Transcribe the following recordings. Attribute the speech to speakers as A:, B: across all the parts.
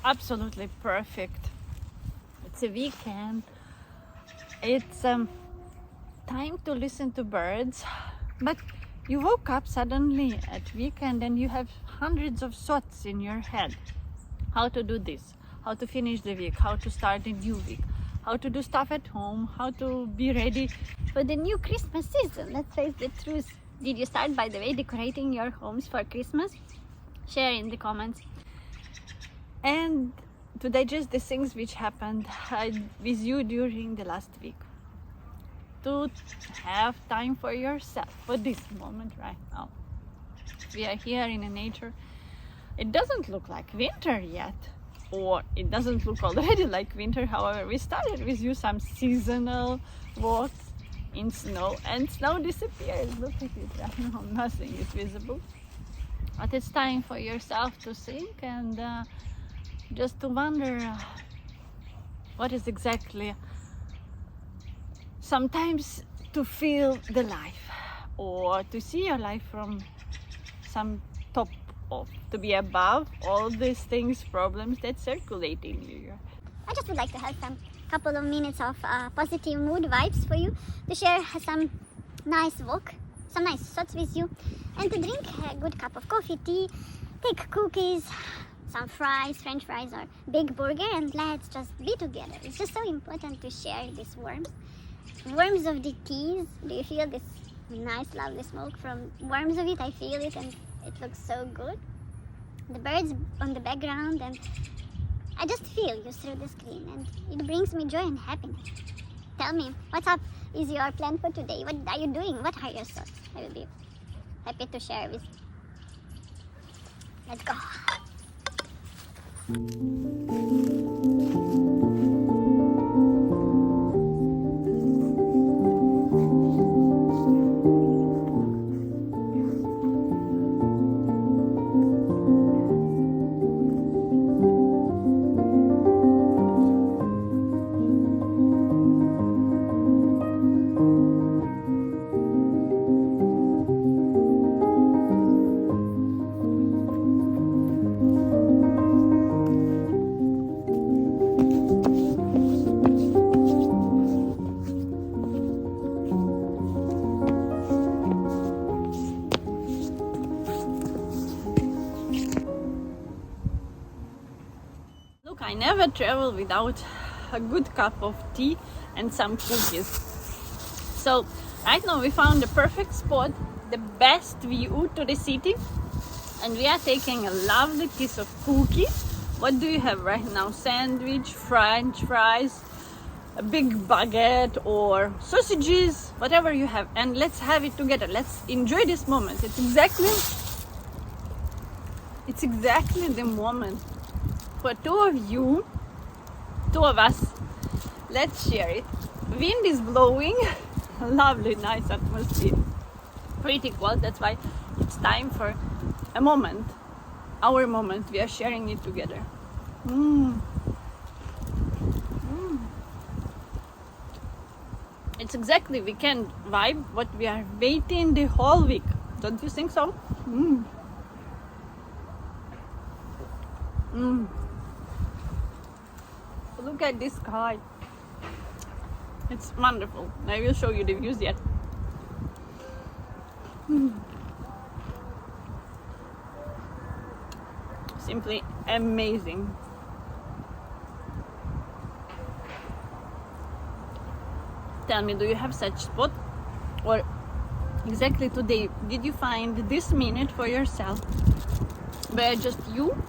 A: absolutely perfect. It's a weekend. It's time to listen to birds, but you woke up suddenly at weekend and you have hundreds of thoughts in your head. How to do this, how to finish the week, how to start a new week, how to do stuff at home, how to be ready for the new Christmas season. Let's face the truth. Did you start, by the way, decorating your homes for Christmas? Share in the comments. And to digest the things which happened with you during the last week. To have time for yourself, for this moment right now. We are here in a nature. It doesn't look like winter yet, or it doesn't look already like winter. However, we started with you some seasonal walks in snow, and snow disappears. Look at it right now, nothing is visible. But it's time for yourself to think and just to wonder what is exactly, sometimes to feel the life, or to see your life from some top of, to be above all these things, problems that circulate in you.
B: I just would like to have some couple of minutes of positive mood vibes for you, to share some nice walk, some nice thoughts with you, and to drink a good cup of coffee, tea, take cookies, some fries, french fries or big burger, and let's just be together. It's just so important to share these warmth of the teas. Do you feel this nice lovely smoke from warmth of it? I feel it, and it looks so good. The birds on the background, and I just feel you through the screen, and it brings me joy and happiness. Tell me, what's up? Is your plan for today? What are you doing? What are your thoughts? I will be happy to share with you. Let's go.
A: I never travel without a good cup of tea and some cookies. So right now we found the perfect spot, the best view to the city, and we are taking a lovely piece of cookie. What do you have right now? Sandwich, french fries, a big baguette or sausages, whatever you have, and let's have it together. Let's enjoy this moment. It's exactly the moment for two of us. Let's share it. Wind is blowing, lovely, nice atmosphere, pretty cold. That's why it's time for a moment, our moment. We are sharing it together. It's exactly weekend vibe, what we are waiting the whole week. Don't you think so? Look at this sky. It's wonderful. I will show you the views yet. Simply amazing. Tell me, do you have such spot? Or exactly today, did you find this minute for yourself, where just you,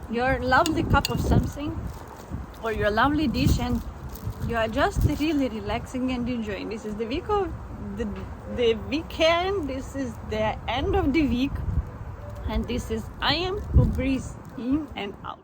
A: your lovely cup of something, or your lovely dish, and you are just really relaxing and enjoying? This is the week of the weekend. This is the end of the week, and this is I am who breathes in and out.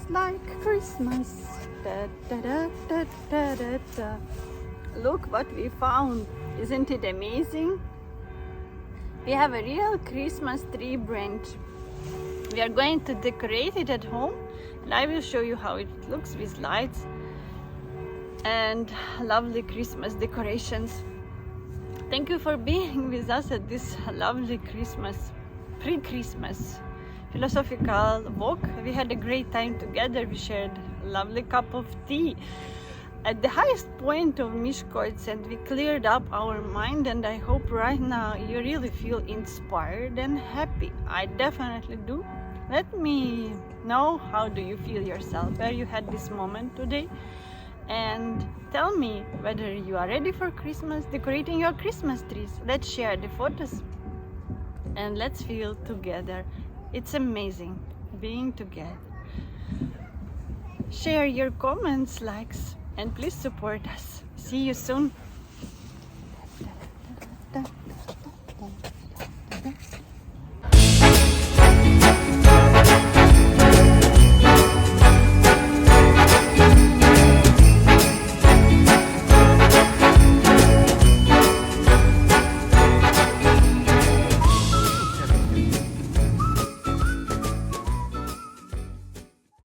A: just like Christmas. Da, da, da, da, da, da, da. Look what we found. Isn't it amazing? We have a real Christmas tree branch. We are going to decorate it at home, and I will show you how it looks with lights and lovely Christmas decorations. Thank you for being with us at this lovely Christmas, pre-Christmas philosophical walk. We had a great time together. We shared a lovely cup of tea at the highest point of Mishkoitz, and we cleared up our mind, and I hope right now you really feel inspired and happy. I definitely do. Let me know, how do you feel yourself, where you had this moment today, and tell me whether you are ready for Christmas, decorating your Christmas trees. Let's share the photos and let's feel together. It's amazing being together. Share your comments, likes, and please support us. See you soon.